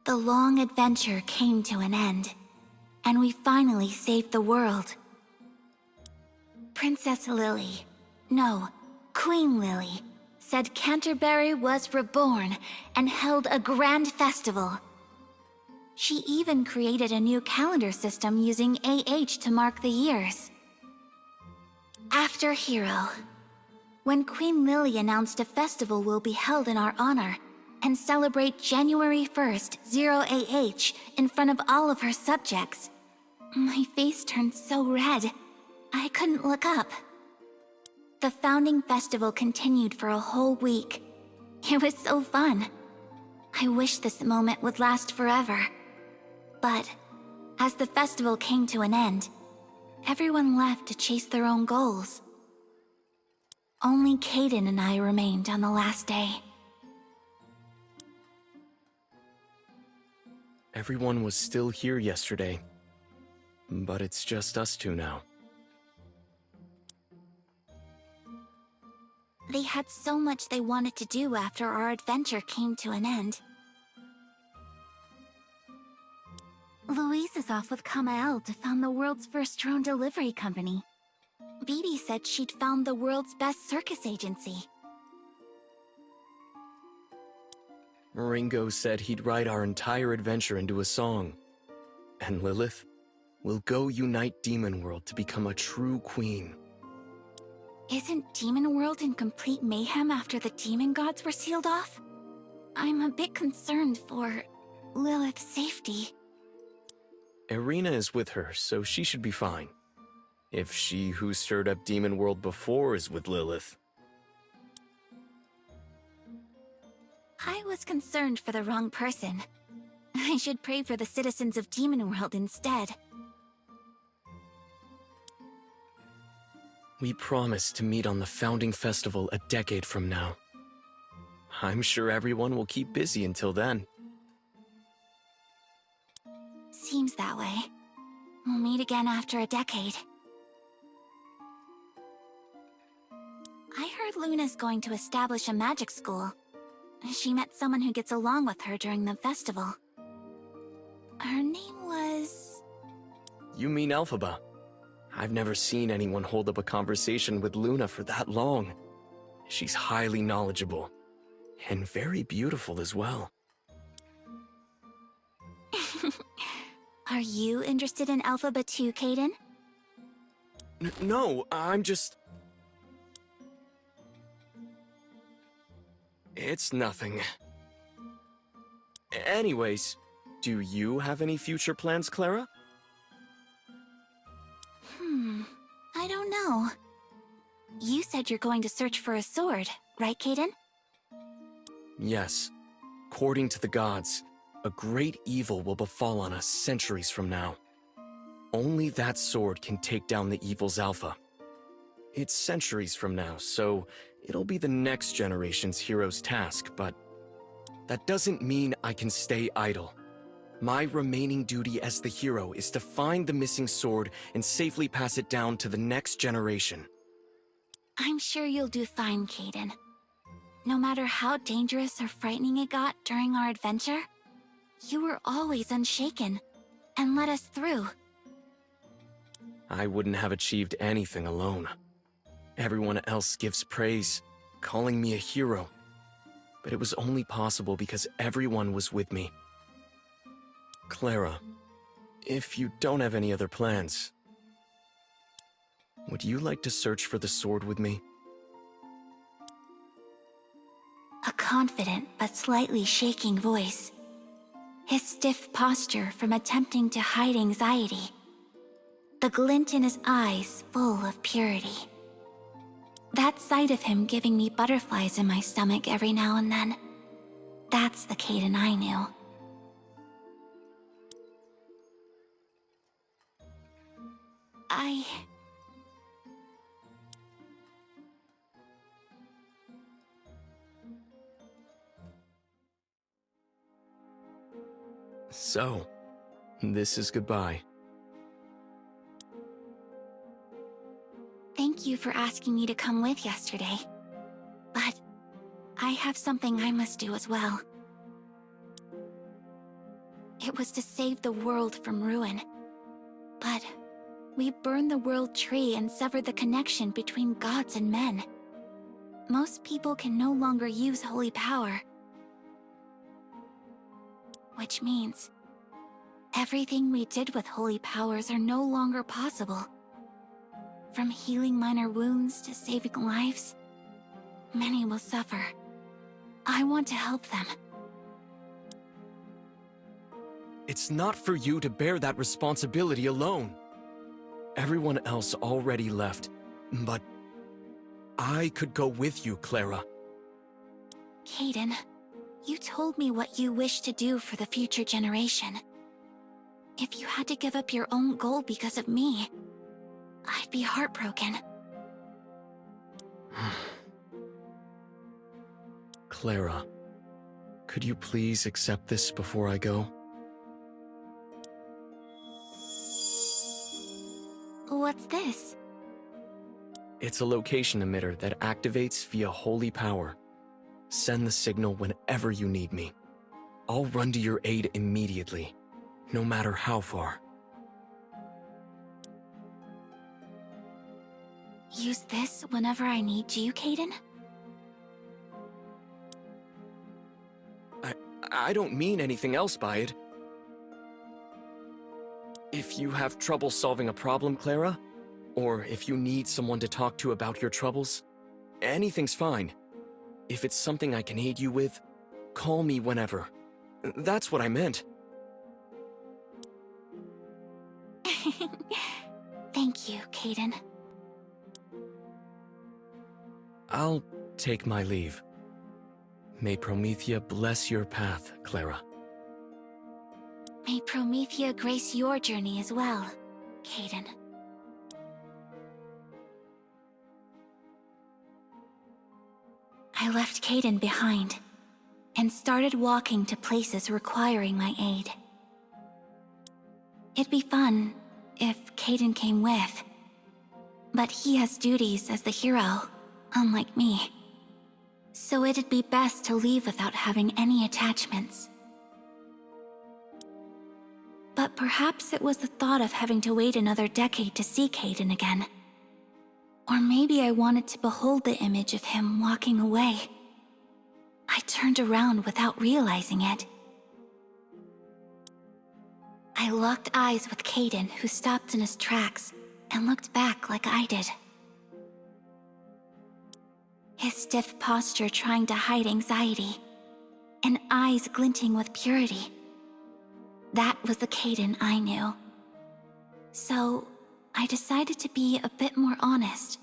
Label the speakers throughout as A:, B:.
A: The long adventure came to an end, and we finally saved the world. Princess Lily, no, Queen Lily, said Canterbury was reborn and held a grand festival. She even created a new calendar system using AH to mark the years. After Hero, when Queen Lily announced a festival will be held in our honor and celebrate January 1st, 0AH, in front of all of her subjects, my face turned so red, I couldn't look up. The founding festival continued for a whole week. It was so fun. I wish this moment would last forever. But as the festival came to an end, everyone left to chase their own goals. Only Kaden and I remained on the last day.
B: Everyone was still here yesterday, but it's just us two now.
A: They had so much they wanted to do after our adventure came to an end. Louise is off with Kamael to found the world's first drone delivery company. Bibi said she'd found the world's best circus agency.
B: Ringo said he'd write our entire adventure into a song. And Lilith will go unite Demon World to become a true queen.
A: Isn't Demon World in complete mayhem after the demon gods were sealed off? I'm a bit concerned for Lilith's safety.
B: Irina is with her, so she should be fine. If she who stirred up Demon World before is with Lilith.
A: I was concerned for the wrong person. I should pray for the citizens of Demon World instead.
B: We promised to meet on the founding festival a decade from now. I'm sure everyone will keep busy until then.
A: Seems that way. We'll meet again after a decade. I heard Luna's going to establish a magic school. She met someone who gets along with her during the festival. Her name was...
B: You mean Elphaba? I've never seen anyone hold up a conversation with Luna for that long. She's highly knowledgeable, and very beautiful as well.
A: Are you interested in Elphaba too, Kaden?
B: No, I'm just... It's nothing. Anyways, do you have any future plans, Clara?
A: I don't know. You said you're going to search for a sword, right, Kaden?
B: Yes. According to the gods, a great evil will befall on us centuries from now. Only that sword can take down the evil's alpha. It's centuries from now, so it'll be the next generation's hero's task, but that doesn't mean I can stay idle. My remaining duty as the hero is to find the missing sword and safely pass it down to the next generation.
A: I'm sure you'll do fine, Kaden. No matter how dangerous or frightening it got during our adventure, you were always unshaken and let us through.
B: I wouldn't have achieved anything alone. Everyone else gives praise, calling me a hero. But it was only possible because everyone was with me. Clara, if you don't have any other plans, would you like to search for the sword with me?
A: A confident but slightly shaking voice. His stiff posture from attempting to hide anxiety. The glint in his eyes full of purity. That sight of him giving me butterflies in my stomach every now and then. That's the Kaden I knew.
B: So, this is goodbye.
A: Thank you for asking me to come with yesterday. But I have something I must do as well. It was to save the world from ruin. But we burned the world tree and severed the connection between gods and men. Most people can no longer use holy power. Which means everything we did with holy powers are no longer possible. From healing minor wounds to saving lives, many will suffer. I want to help them.
B: It's not for you to bear that responsibility alone. Everyone else already left, but I could go with you, Clara.
A: Caden, you told me what you wish to do for the future generation. If you had to give up your own goal because of me, I'd be heartbroken.
B: Clara, could you please accept this before I go?
A: What's this?
B: It's a location emitter that activates via holy power. Send the signal whenever you need me. I'll run to your aid immediately, no matter how far.
A: Use this whenever I need you, Caden?
B: I don't mean anything else by it. If you have trouble solving a problem, Clara, or if you need someone to talk to about your troubles, anything's fine. If it's something I can aid you with, call me whenever. That's what I meant.
A: Thank you, Caden.
B: I'll take my leave. May Promethea bless your path, Clara.
A: May Promethea grace your journey as well, Caden. I left Caden behind and started walking to places requiring my aid. It'd be fun if Caden came with, but he has duties as the hero, unlike me. So it'd be best to leave without having any attachments. But perhaps it was the thought of having to wait another decade to see Caden again. Or maybe I wanted to behold the image of him walking away. I turned around without realizing it. I locked eyes with Caden, who stopped in his tracks and looked back like I did. His stiff posture trying to hide anxiety, and eyes glinting with purity. That was the Caden I knew. So, I decided to be a bit more honest.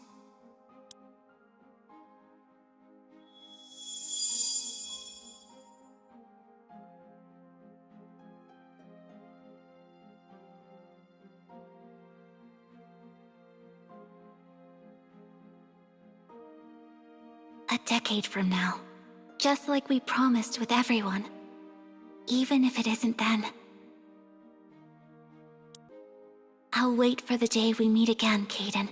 A: A decade from now, just like we promised with everyone, even if it isn't then. I'll wait for the day we meet again, Caden.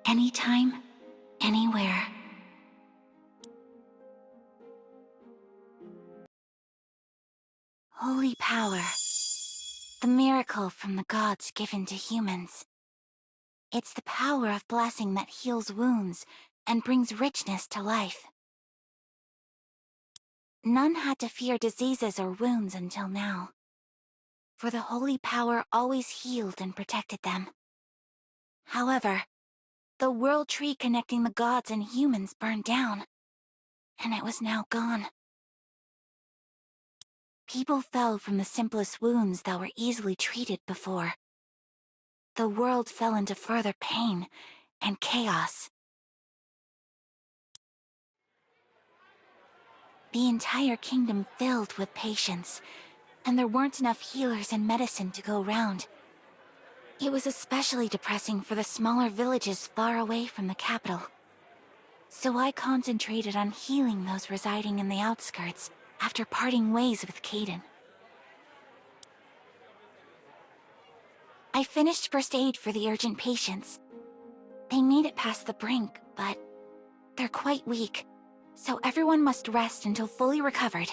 A: Anytime, anywhere. Holy power. The miracle from the gods given to humans. It's the power of blessing that heals wounds and brings richness to life. None had to fear diseases or wounds until now, for the holy power always healed and protected them. However, the world tree connecting the gods and humans burned down, and it was now gone. People fell from the simplest wounds that were easily treated before. The world fell into further pain and chaos. The entire kingdom filled with patients, and there weren't enough healers and medicine to go round. It was especially depressing for the smaller villages far away from the capital. So I concentrated on healing those residing in the outskirts after parting ways with Caden. I finished first aid for the urgent patients. They made it past the brink, but they're quite weak, so everyone must rest until fully recovered.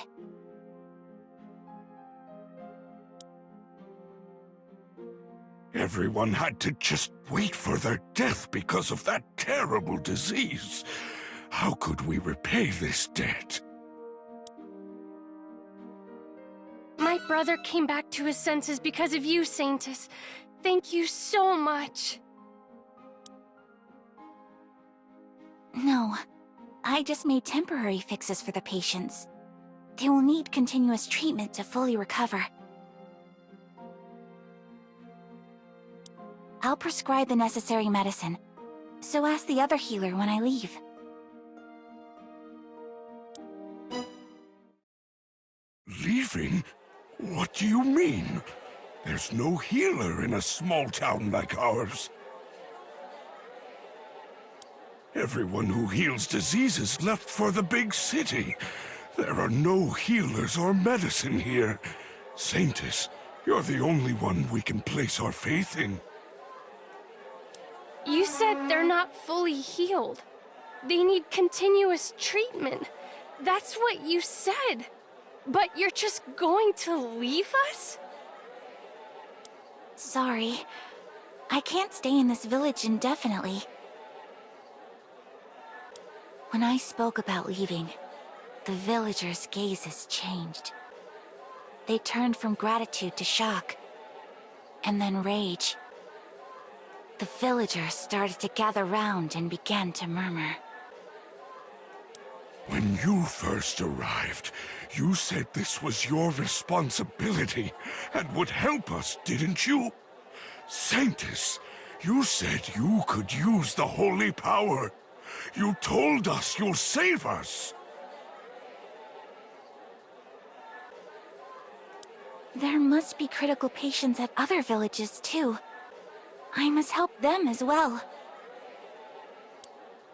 C: everyone had to just wait for their death because of that terrible disease. How could we repay this debt?
D: My brother came back to his senses because of you, Saintus. Thank you so much.
A: No, I just made temporary fixes for the patients. They will need continuous treatment to fully recover. I'll prescribe the necessary medicine, so ask the other healer when I leave.
C: Leaving? What do you mean? There's no healer in a small town like ours. Everyone who heals diseases left for the big city. There are no healers or medicine here. Saintus, you're the only one we can place our faith in.
D: You said they're not fully healed. They need continuous treatment. That's what you said. But you're just going to leave us?
A: Sorry. I can't stay in this village indefinitely. When I spoke about leaving, the villagers' gazes changed. They turned from gratitude to shock, and then rage. The villagers started to gather round and began to murmur.
C: When you first arrived, you said this was your responsibility and would help us, didn't you? Saintus, you said you could use the holy power. You told us you'll save us.
A: There must be critical patients at other villages too. I must help them as well.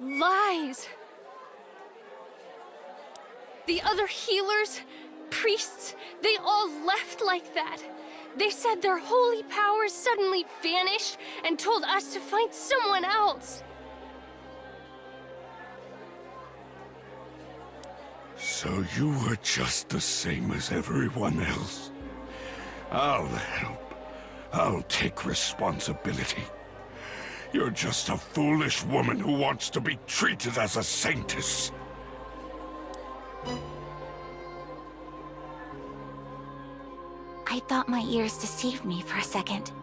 D: Lies! The other healers, priests, they all left like that. They said their holy powers suddenly vanished and told us to find someone else.
C: So you were just the same as everyone else. I'll help. I'll take responsibility. You're just a foolish woman who wants to be treated as a saintess.
A: I thought my ears deceived me for a second.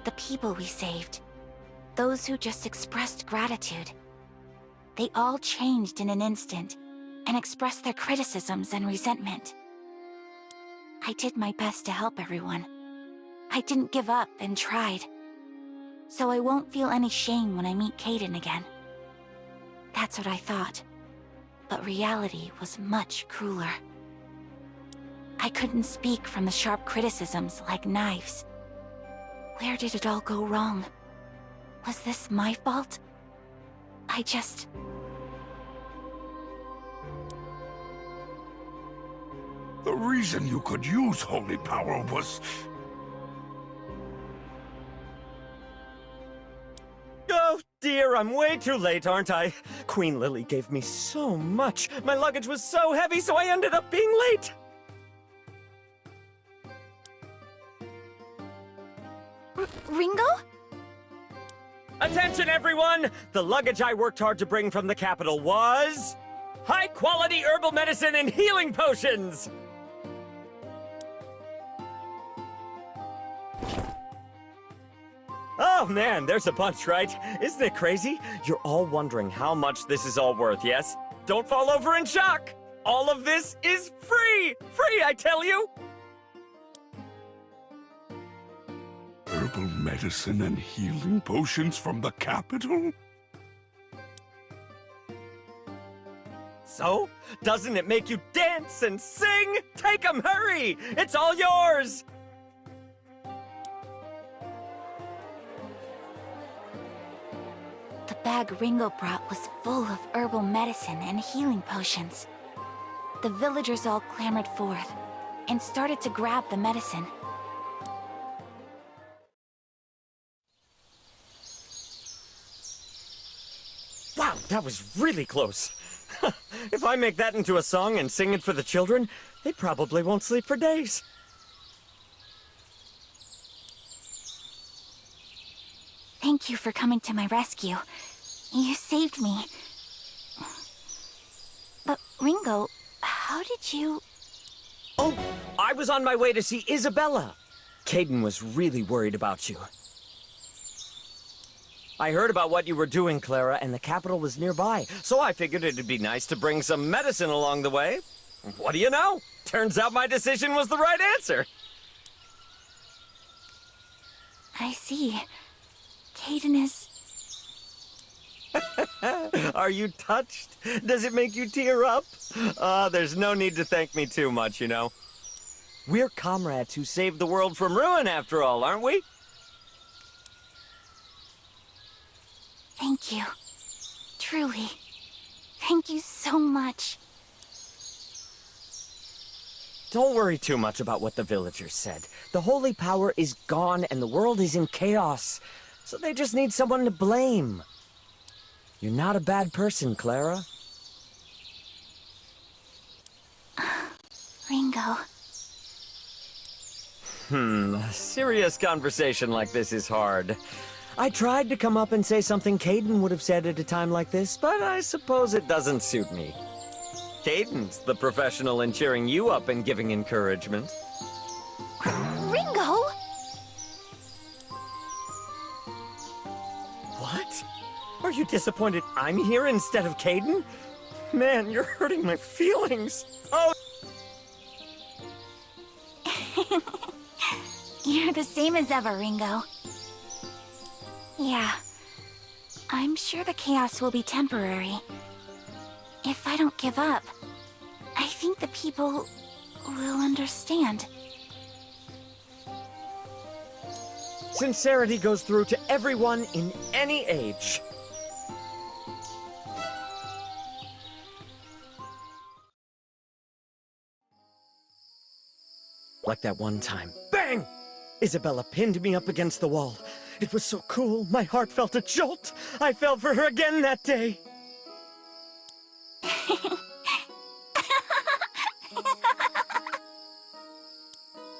A: The people we saved, those who just expressed gratitude, they all changed in an instant and expressed their criticisms and resentment. I did my best to help everyone. I didn't give up and tried. So I won't feel any shame when I meet Caden again. That's what I thought. But reality was much crueler. I couldn't speak from the sharp criticisms like knives. Where did it all go wrong? Was this my fault?
C: The reason you could use holy power was...
E: Oh dear, I'm way too late, aren't I? Queen Lily gave me so much. My luggage was so heavy, so I ended up being late.
A: Ringo?
E: Attention, everyone! The luggage I worked hard to bring from the capital was... high-quality herbal medicine and healing potions! Oh man, there's a bunch, right? Isn't it crazy? You're all wondering how much this is all worth, yes? Don't fall over in shock! All of this is free! Free, I tell you!
C: Herbal medicine and healing potions from the capital?
E: So, doesn't it make you dance and sing? Take 'em, hurry! It's all yours!
A: The bag Ringo brought was full of herbal medicine and healing potions. The villagers all clamored forth and started to grab the medicine.
E: Wow, that was really close. If I make that into a song and sing it for the children, they probably won't sleep for days.
A: Thank you for coming to my rescue. You saved me. But Ringo, how did you...
E: Oh, I was on my way to see Isabella. Caden was really worried about you. I heard about what you were doing, Clara, and the capital was nearby, so I figured it'd be nice to bring some medicine along the way. What do you know? Turns out my decision was the right answer.
A: I see. Caden is...
E: Are you touched? Does it make you tear up? There's no need to thank me too much, you know. We're comrades who saved the world from ruin, after all, aren't we?
A: Thank you. Truly. Thank you so much.
E: Don't worry too much about what the villagers said. The holy power is gone and the world is in chaos. So they just need someone to blame. You're not a bad person, Clara.
A: Ringo.
E: A serious conversation like this is hard. I tried to come up and say something Caden would have said at a time like this, but I suppose it doesn't suit me. Caden's the professional in cheering you up and giving encouragement.
A: Ringo?
E: What? Are you disappointed I'm here instead of Caden? Man, you're hurting my feelings. Oh!
A: You're the same as ever, Ringo. Yeah. I'm sure the chaos will be temporary. If I don't give up, I think the people will understand.
E: Sincerity goes through to everyone in any age. Like that one time. Bang! Isabella pinned me up against the wall. It was so cool, my heart felt a jolt. I fell for her again that day.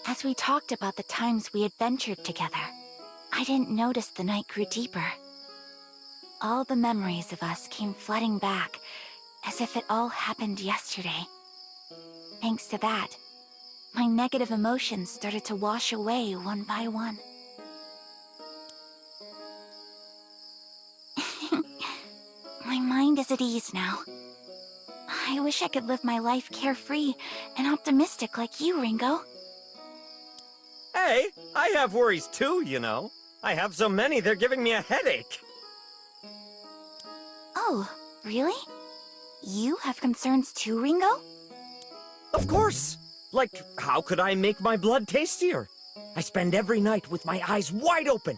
A: As we talked about the times we adventured together, I didn't notice the night grew deeper. All the memories of us came flooding back, as if it all happened yesterday. Thanks to that, my negative emotions started to wash away one by one. My mind is at ease now. I wish I could live my life carefree and optimistic like you, Ringo.
E: Hey, I have worries too, you know. I have so many, they're giving me a headache.
A: Oh, really? You have concerns too, Ringo?
E: Of course! Like, how could I make my blood tastier? I spend every night with my eyes wide open.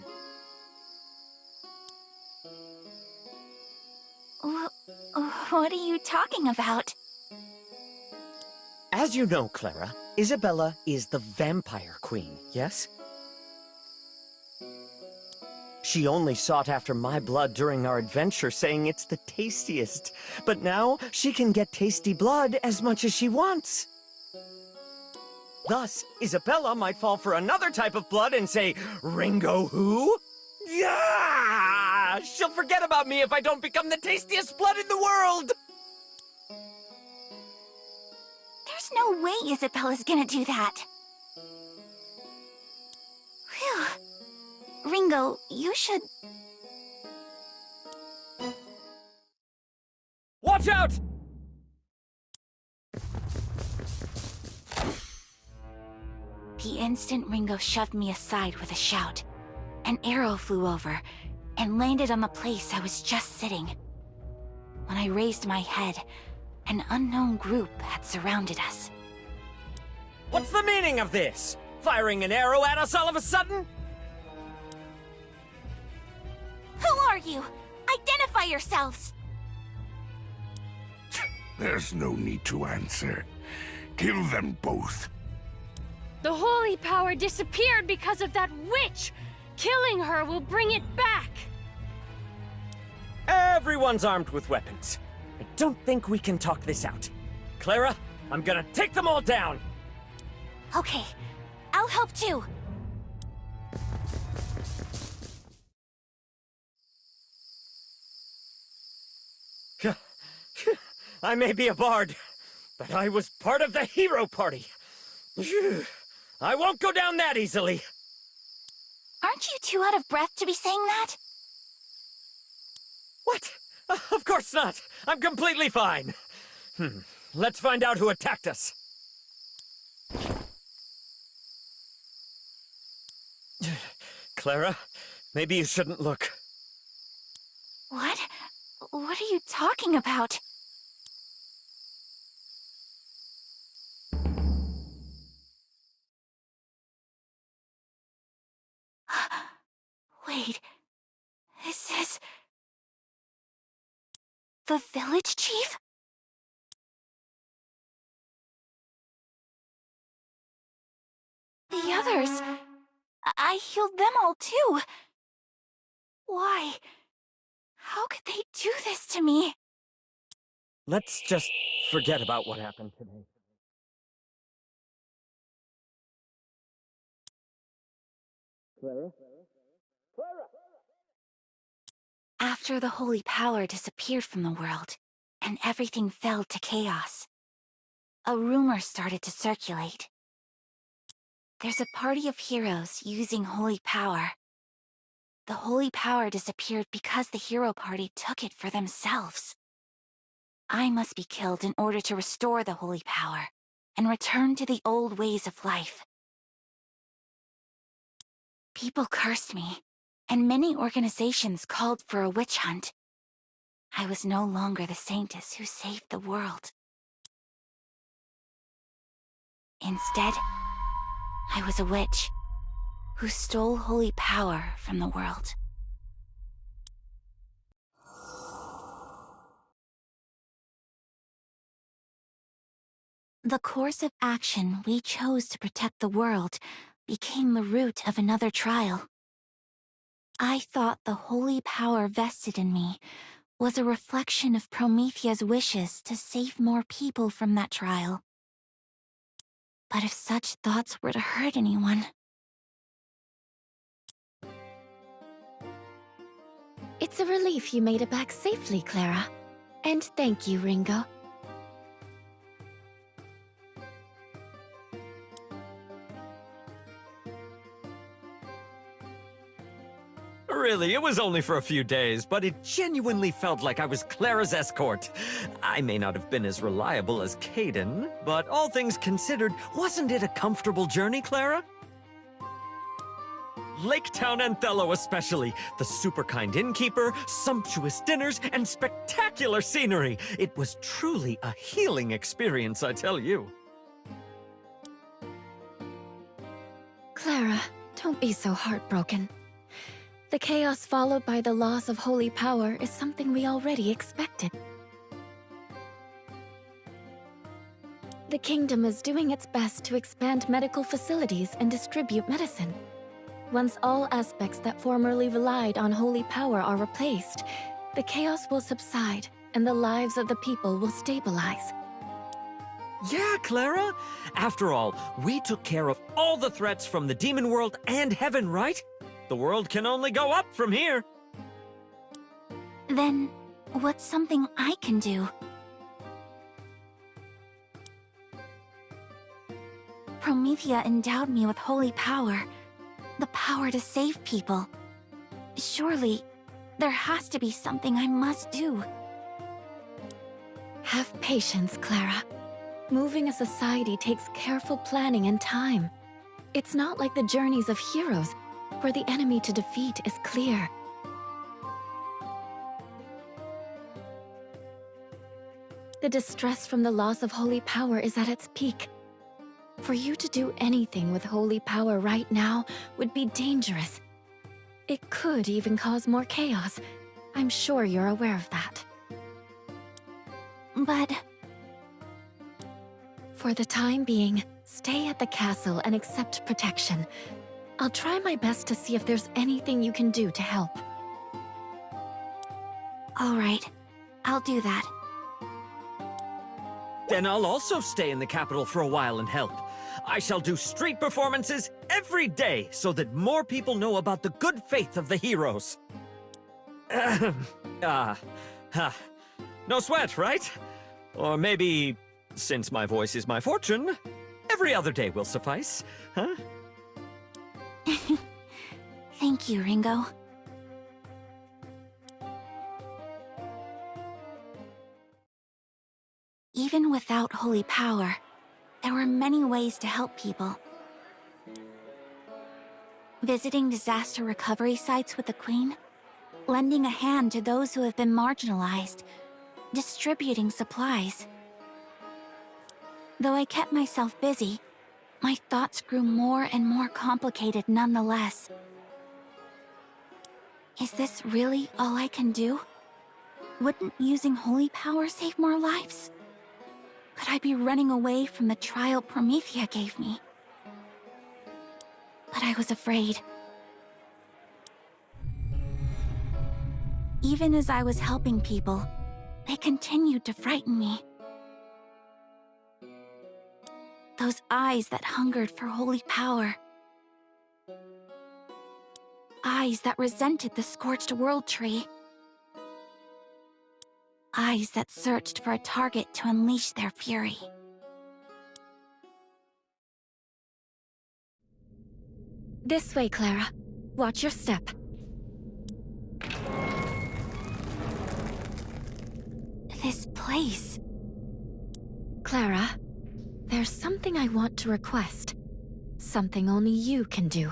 A: What are you talking about?
E: As you know, Clara, Isabella is the vampire queen, yes? She only sought after my blood during our adventure, saying it's the tastiest. But now, she can get tasty blood as much as she wants. Thus, Isabella might fall for another type of blood and say, Ringo who? Yeah! She'll forget about me if I don't become the tastiest blood in the world!
A: There's no way Isabella's gonna do that. Phew. Ringo, you should...
E: Watch out!
A: The instant Ringo shoved me aside with a shout, an arrow flew over and landed on the place I was just sitting. When I raised my head, an unknown group had surrounded us.
E: What's the meaning of this? Firing an arrow at us all of a sudden?
A: Who are you? Identify yourselves!
C: There's no need to answer. Kill them both.
D: The holy power disappeared because of that witch! Killing her will bring it back!
E: Everyone's armed with weapons. I don't think we can talk this out. Clara, I'm gonna take them all down!
A: Okay, I'll help too.
E: I may be a bard, but I was part of the hero party. I won't go down that easily.
A: Aren't you too out of breath to be saying that?
E: What? Of course not. I'm completely fine. Let's find out who attacked us. Clara, maybe you shouldn't look.
A: What? What are you talking about? Wait, is this... the village chief? The others... I healed them all too. Why? How could they do this to me?
E: Let's just forget about what happened today. Clara?
A: After the holy power disappeared from the world, and everything fell to chaos, a rumor started to circulate. There's a party of heroes using holy power. The holy power disappeared because the hero party took it for themselves. I must be killed in order to restore the holy power and return to the old ways of life. People cursed me, and many organizations called for a witch hunt. I was no longer the saintess who saved the world. Instead, I was a witch who stole holy power from the world. The course of action we chose to protect the world became the root of another trial. I thought the holy power vested in me was a reflection of Promethea's wishes to save more people from that trial. But if such thoughts were to hurt anyone...
F: It's a relief you made it back safely, Clara. And thank you, Ringo.
E: Really, it was only for a few days, but it genuinely felt like I was Clara's escort. I may not have been as reliable as Caden, but all things considered, wasn't it a comfortable journey, Clara? Lake Town Anthello especially. The super kind innkeeper, sumptuous dinners, and spectacular scenery. It was truly a healing experience, I tell you.
F: Clara, don't be so heartbroken. The chaos followed by the loss of holy power is something we already expected. The kingdom is doing its best to expand medical facilities and distribute medicine. Once all aspects that formerly relied on holy power are replaced, the chaos will subside and the lives of the people will stabilize.
E: Yeah, Clara. After all, we took care of all the threats from the demon world and heaven, right? The world can only go up from here.
A: Then, what's something I can do? Promethea endowed me with holy power. The power to save people. Surely, there has to be something I must do.
F: Have patience, Clara. Moving a society takes careful planning and time. It's not like the journeys of heroes, where the enemy to defeat is clear. The distress from the loss of holy power is at its peak. For you to do anything with holy power right now would be dangerous. It could even cause more chaos. I'm sure you're aware of that.
A: But...
F: For the time being, stay at the castle and accept protection. I'll try my best to see if there's anything you can do to help.
A: All right, I'll do that.
E: Then I'll also stay in the capital for a while and help. I shall do street performances every day so that more people know about the good faith of the heroes. No sweat, right? Or maybe, since my voice is my fortune, every other day will suffice, huh?
A: Thank you, Ringo. Even without holy power, there were many ways to help people. Visiting disaster recovery sites with the Queen, lending a hand to those who have been marginalized, distributing supplies. Though I kept myself busy, my thoughts grew more and more complicated nonetheless. Is this really all I can do? Wouldn't using holy power save more lives? Could I be running away from the trial Promethea gave me? But I was afraid. Even as I was helping people, they continued to frighten me. Those eyes that hungered for holy power. Eyes that resented the scorched world tree. Eyes that searched for a target to unleash their fury.
F: This way, Clara. Watch your step.
A: This place.
F: Clara, there's something I want to request. Something only you can do.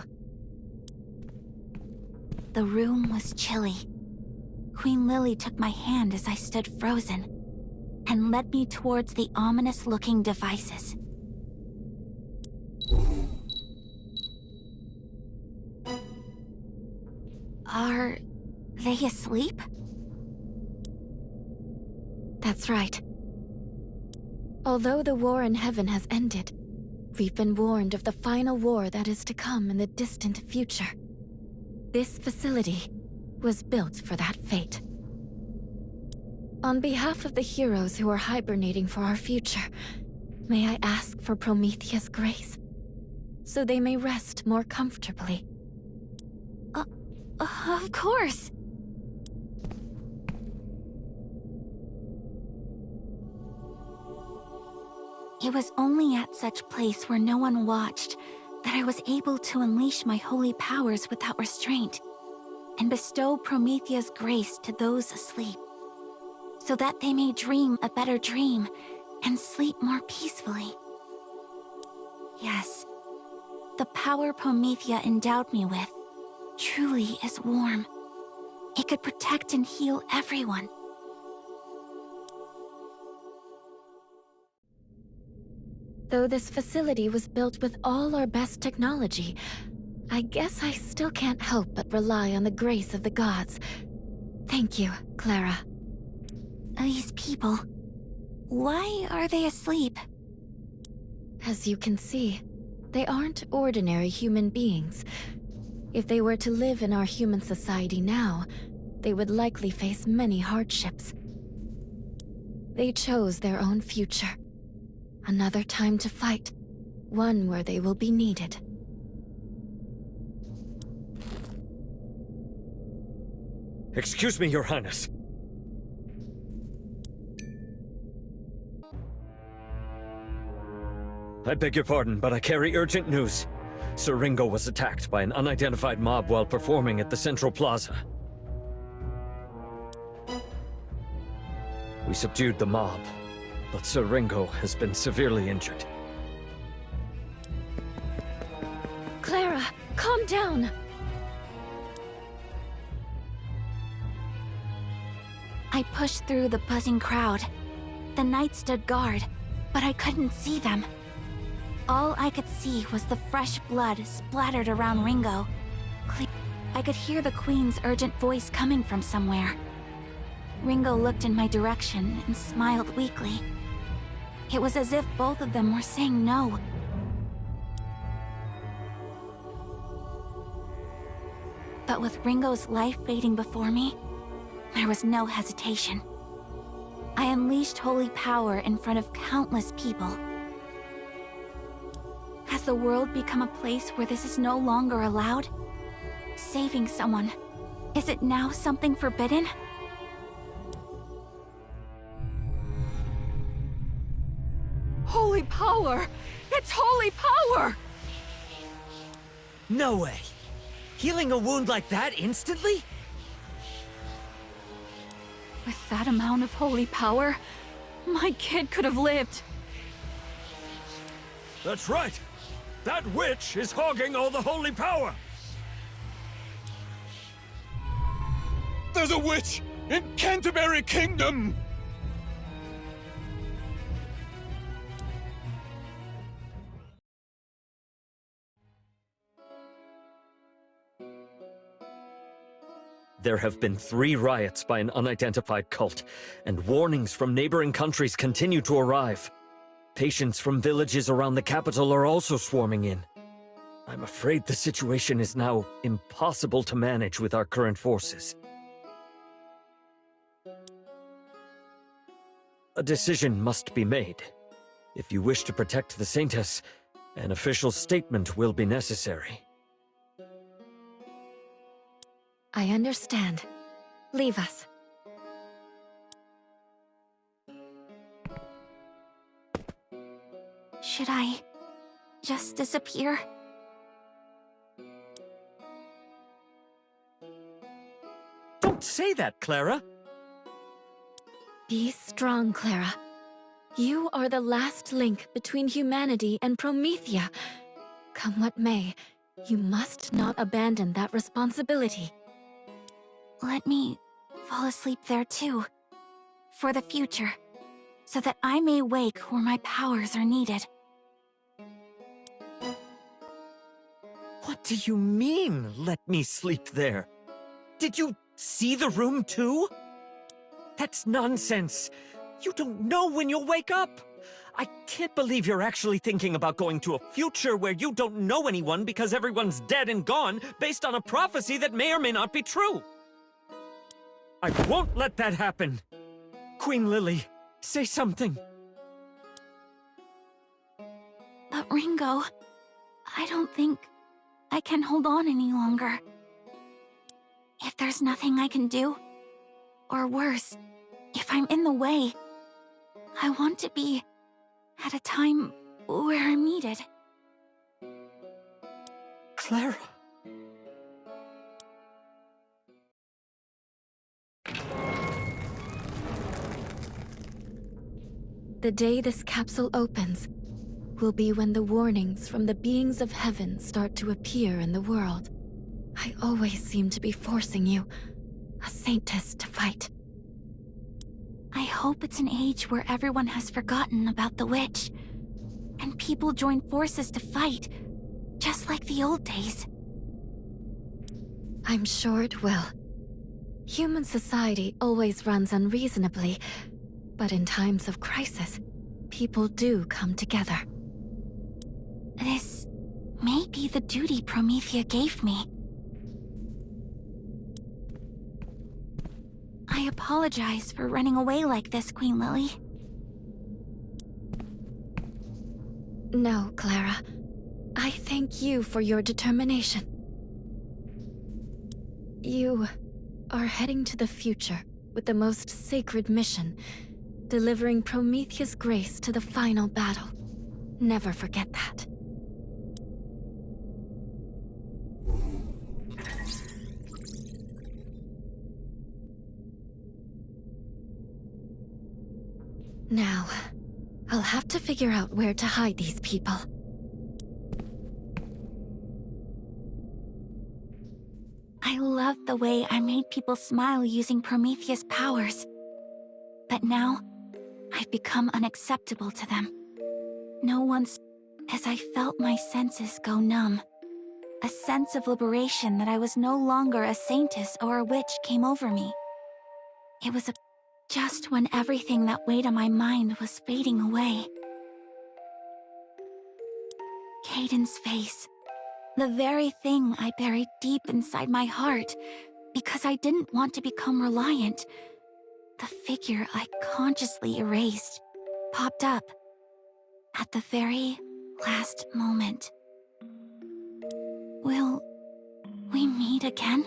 A: The room was chilly. Queen Lily took my hand as I stood frozen, and led me towards the ominous-looking devices. Are they asleep?
F: That's right. Although the war in heaven has ended, we've been warned of the final war that is to come in the distant future. This facility was built for that fate. On behalf of the heroes who are hibernating for our future, may I ask for Promethea's grace, so they may rest more comfortably.
A: Of course. It was only at such place where no one watched that I was able to unleash my holy powers without restraint, and bestow Promethea's grace to those asleep, so that they may dream a better dream and sleep more peacefully. Yes, the power Promethea endowed me with truly is warm. It could protect and heal everyone.
F: Though this facility was built with all our best technology, I guess I still can't help but rely on the grace of the gods. Thank you, Clara.
A: These people, why are they asleep?
F: As you can see, they aren't ordinary human beings. If they were to live in our human society now, they would likely face many hardships. They chose their own future. Another time to fight, one where they will be needed.
E: Excuse me, Your Highness. I beg your pardon, but I carry urgent news. Sir Ringo was attacked by an unidentified mob while performing at the Central Plaza. We subdued the mob, but Sir Ringo has been severely injured.
F: Clara, calm down!
A: I pushed through the buzzing crowd. The knights stood guard, but I couldn't see them. All I could see was the fresh blood splattered around Ringo. I could hear the Queen's urgent voice coming from somewhere. Ringo looked in my direction and smiled weakly. It was as if both of them were saying no. But with Ringo's life fading before me, there was no hesitation. I unleashed holy power in front of countless people. Has the world become a place where this is no longer allowed? Saving someone, is it now something forbidden?
D: power! It's holy power!
E: No way! Healing a wound like that instantly?
D: With that amount of holy power, my kid could have lived.
C: That's right! That witch is hogging all the holy power! There's a witch in Canterbury Kingdom!
B: There have been 3 riots by an unidentified cult, and warnings from neighboring countries continue to arrive. Patients from villages around the capital are also swarming in. I'm afraid the situation is now impossible to manage with our current forces. A decision must be made. If you wish to protect the Saintess, an official statement will be necessary.
F: I understand. Leave us.
A: Should I just disappear?
E: Don't say that, Clara!
F: Be strong, Clara. You are the last link between humanity and Promethea. Come what may, you must not abandon that responsibility.
A: Let me fall asleep there too. For the future. So that I may wake where my powers are needed.
E: What do you mean, let me sleep there? Did you see the room too? That's nonsense. You don't know when you'll wake up. I can't believe you're actually thinking about going to a future where you don't know anyone because everyone's dead and gone based on a prophecy that may or may not be true. I won't let that happen. Queen Lily, say something.
A: But Ringo, I don't think I can hold on any longer. If there's nothing I can do, or worse, if I'm in the way, I want to be at a time where I'm needed.
E: Clara.
F: The day this capsule opens will be when the warnings from the beings of heaven start to appear in the world. I always seem to be forcing you, a saintess, to fight.
A: I hope it's an age where everyone has forgotten about the witch, and people join forces to fight, just like the old days.
F: I'm sure it will. Human society always runs unreasonably, but in times of crisis, people do come together.
A: This may be the duty Promethea gave me. I apologize for running away like this, Queen Lily.
F: No, Clara. I thank you for your determination. You are heading to the future with the most sacred mission, delivering Promethea's grace to the final battle. Never forget that. Now, I'll have to figure out where to hide these people.
A: I love the way I made people smile using Promethea's powers. But now, I've become unacceptable to them. No one's... as I felt my senses go numb. A sense of liberation that I was no longer a saintess or a witch came over me. It was just when everything that weighed on my mind was fading away. Kaiden's face. The very thing I buried deep inside my heart because I didn't want to become reliant. The figure I consciously erased popped up at the very last moment. Will we meet again?